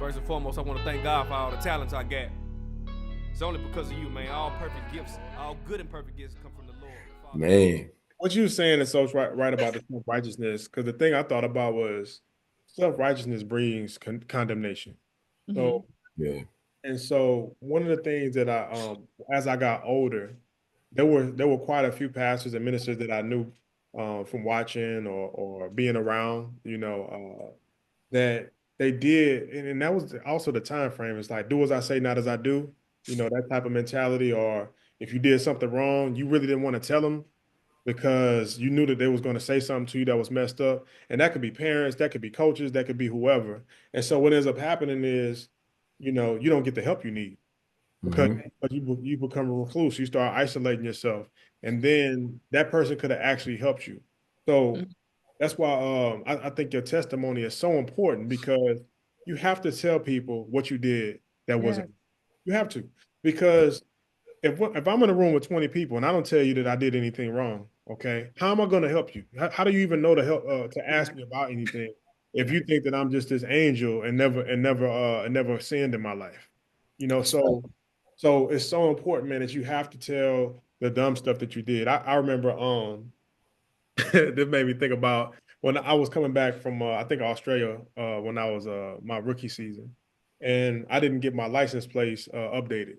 First and foremost, I want to thank God for all the talents I got. It's only because of you, man. All perfect gifts, all good and perfect gifts come from the Lord. Man. What you saying is so right about the self-righteousness, because the thing I thought about was self-righteousness brings condemnation. So yeah. And so one of the things that as I got older, there were quite a few pastors and ministers that I knew from watching or being around, that they did, and that was also the time frame. It's like, do as I say, not as I do, that type of mentality. Or if you did something wrong, you really didn't want to tell them because you knew that they was going to say something to you that was messed up. And that could be parents, that could be coaches, that could be whoever. And so what ends up happening is, you don't get the help you need because you become a recluse. You start isolating yourself, and then that person could have actually helped you. So that's why I think your testimony is so important, because you have to tell people what you did that wasn't. You have to, because if I'm in a room with 20 people and I don't tell you that I did anything wrong, okay, how am I going to help you? How do you even know to help to ask me about anything if you think that I'm just this angel and never sinned in my life? So it's so important, man, that you have to tell the dumb stuff that you did. I remember that made me think about when I was coming back from I think Australia when I was my rookie season, and I didn't get my license plates updated.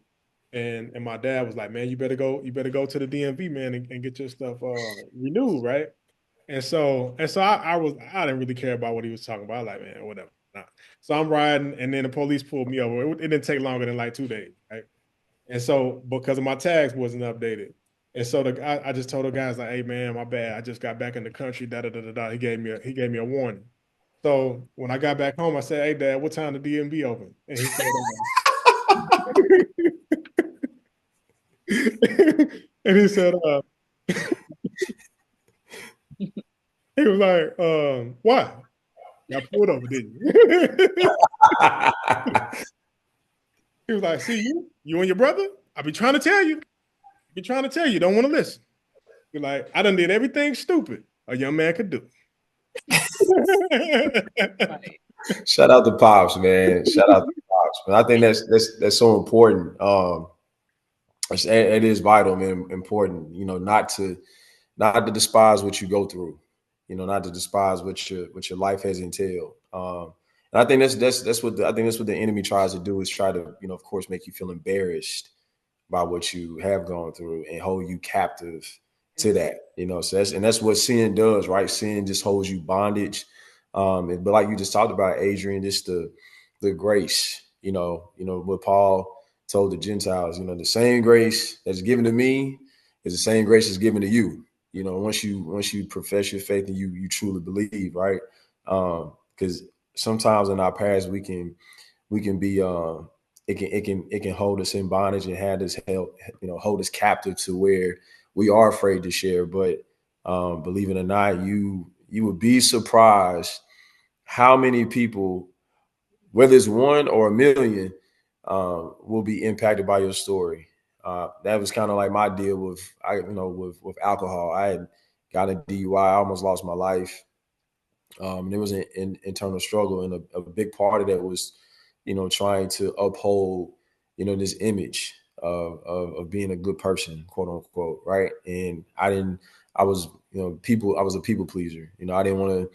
And my dad was like, "Man, you better go to the DMV, man, and get your stuff renewed, right?" And so I didn't really care about what he was talking about. I was like, man, whatever. Nah. So I'm riding, and then the police pulled me over. It didn't take longer than like 2 days, right? And so because of my tags wasn't updated. And so I just told the guys like, "Hey man, my bad. I just got back in the country." Da da da da da. He gave me a warning. So when I got back home, I said, "Hey dad, what time the DMV open?" And he said, and he said, he was like, "Why? Got pulled over, didn't you?" He was like, "See you and your brother. I be trying to tell you. Don't want to listen." You're like, "I done did everything stupid a young man could do." Shout out to Pops, man. Shout out to Pops. Man. I think that's so important. It is vital, man. Important, not to despise what you go through, not to despise what your life has entailed. And I think that's what the enemy tries to do, is try to, of course, make you feel embarrassed by what you have gone through and hold you captive to that, So that's what sin does, right? Sin just holds you bondage. But like you just talked about, Adrian, just the grace, what Paul told the Gentiles, the same grace that's given to me is the same grace that's given to you. Once you profess your faith and you truly believe, right? Because sometimes in our past we can be it can hold us in bondage and have us hold us captive to where we are afraid to share. But believe it or not, you would be surprised how many people, whether it's one or a million, will be impacted by your story. That was kind of like my deal with alcohol. I had got a DUI, I almost lost my life. And it was an internal struggle, and a big part of that was, trying to uphold, this image of being a good person, quote unquote, right? And I was a people pleaser. I didn't want to,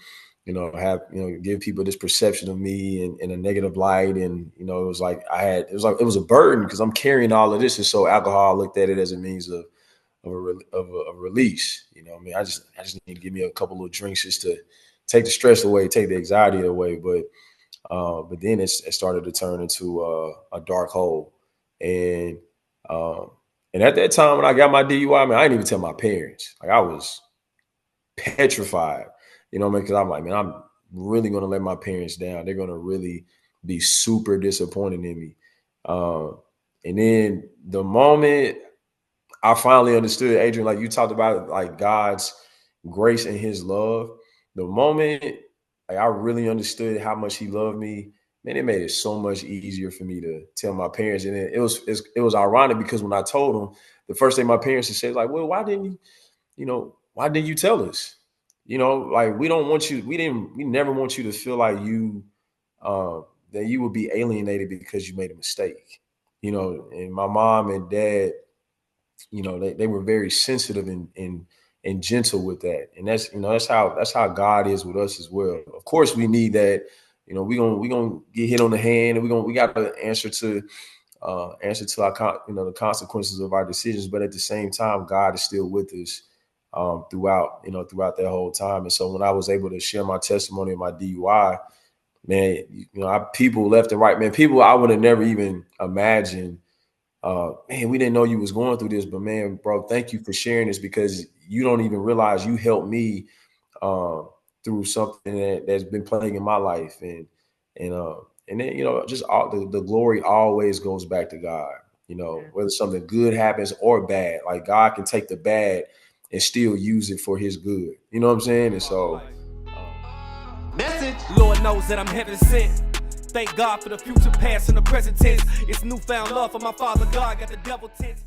give people this perception of me in a negative light. And, it was like it was a burden because I'm carrying all of this. And so alcohol, looked at it as a means of a release. I just need to give me a couple of drinks just to take the stress away, take the anxiety away. But then it started to turn into a dark hole. And at that time when I got my DUI, I didn't even tell my parents. Like, I was petrified, because I'm like, man, I'm really going to let my parents down. They're going to really be super disappointed in me. And then the moment I finally understood, Adrian, like you talked about, like God's grace and his love, the moment I really understood how much he loved me, man, it made it so much easier for me to tell my parents. And it was ironic because when I told them, the first thing my parents said, like, well, why didn't you tell us? Like, we don't want you, we never want you to feel like you then you will be alienated because you made a mistake. You know, and my mom and dad, you know, they were very sensitive and gentle with that. And that's, you know, that's how God is with us as well. Of course, we need that. You know, we gonna get hit on the hand, and we got to answer to our, you know, the consequences of our decisions. But at the same time, God is still with us throughout that whole time. And so when I was able to share my testimony of my DUI, man, you know, people left and right, man, people I would have never even imagined. Man, we didn't know you was going through this, but man, bro, thank you for sharing this, because you don't even realize you helped me through something that's been plaguing my life. And then, you know, just all the glory always goes back to God, you know, whether something good happens or bad. Like, God can take the bad and still use it for his good. You know what I'm saying? And so message. Lord knows that I'm heaven sent. Thank God for the future, past, and the present tense. It's newfound love for my Father God. Got the devil tense.